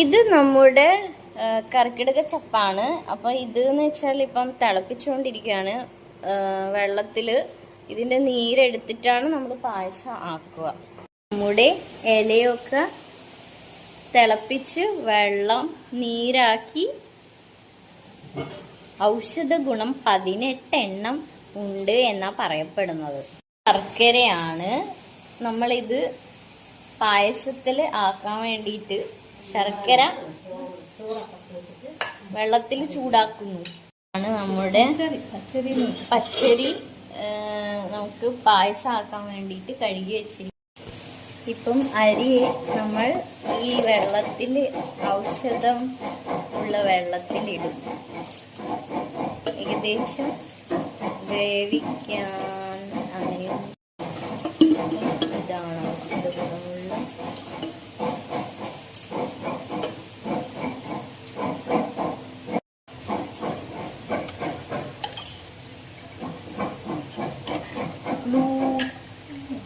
ഇത് നമ്മുടെ കർക്കിടക ചപ്പാണ്. അപ്പോൾ ഇതെന്ന് വെച്ചാൽ ഇപ്പം തിളപ്പിച്ചുകൊണ്ടിരിക്കുകയാണ് വെള്ളത്തിൽ. ഇതിൻ്റെ നീരെടുത്തിട്ടാണ് നമ്മൾ പായസം ആക്കുക. നമ്മുടെ ഇലയൊക്കെ തിളപ്പിച്ച് വെള്ളം നീരാക്കി ഔഷധ ഗുണം 18 എണ്ണം ഉണ്ട് എന്നാ പറയപ്പെടുന്നത്. ശർക്കരയാണ്. നമ്മളിത് പായസത്തിൽ ആക്കാൻ വേണ്ടിയിട്ട് ശർക്കര വെള്ളത്തിൽ ചൂടാക്കുന്നു. ആണ് നമ്മുടെ പച്ചരി നമുക്ക് പായസം ആക്കാൻ വേണ്ടിയിട്ട് കഴുകി വെച്ചിരിക്കും. ഇപ്പം അരി നമ്മൾ ഈ വെള്ളത്തിൽ ഔഷധം ഉള്ള വെള്ളത്തിലിടും. ഏകദേശം വേവിക്കാൻ അങ്ങനെ ഇതാണ് ഔഷധ ഗുണമുള്ള.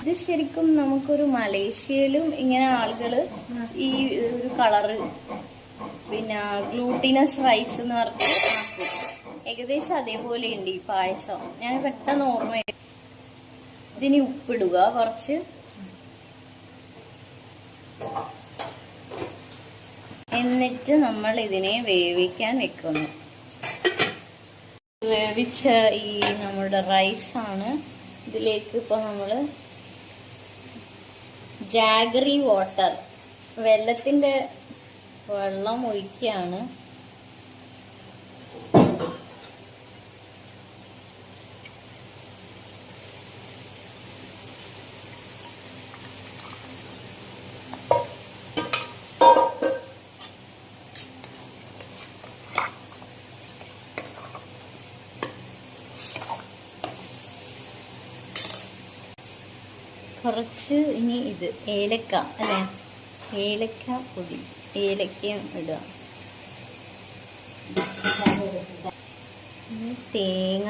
ഇത് ശരിക്കും നമുക്കൊരു മലേഷ്യയിലും ഇങ്ങനെ ആളുകൾ ഈ ഒരു കളറ് പിന്നെ ഗ്ലൂട്ടിനസ് റൈസ് എന്ന് പറഞ്ഞിട്ട് ആക്കും. ഏകദേശം അതേപോലെ ഉണ്ട് ഈ പായസം. ഞാൻ പെട്ടെന്ന് ഓർമ്മ. ഇതിന് ഉപ്പിടുക കുറച്ച്. എന്നിട്ട് നമ്മൾ ഇതിനെ വേവിക്കാൻ വെക്കുന്നു. വേവിച്ച ഈ നമ്മുടെ റൈസാണ്. ഇതിലേക്ക് ഇപ്പോൾ നമ്മൾ ജാഗറി വാട്ടർ വെള്ളത്തിൻ്റെ വെള്ളം ഒഴിക്കുകയാണ്. കുറച്ച് ഇനി ഇത് ഏലക്ക അല്ലേ, ഏലക്ക പൊടി, ഏലക്കയും ഇടുക. തേങ്ങ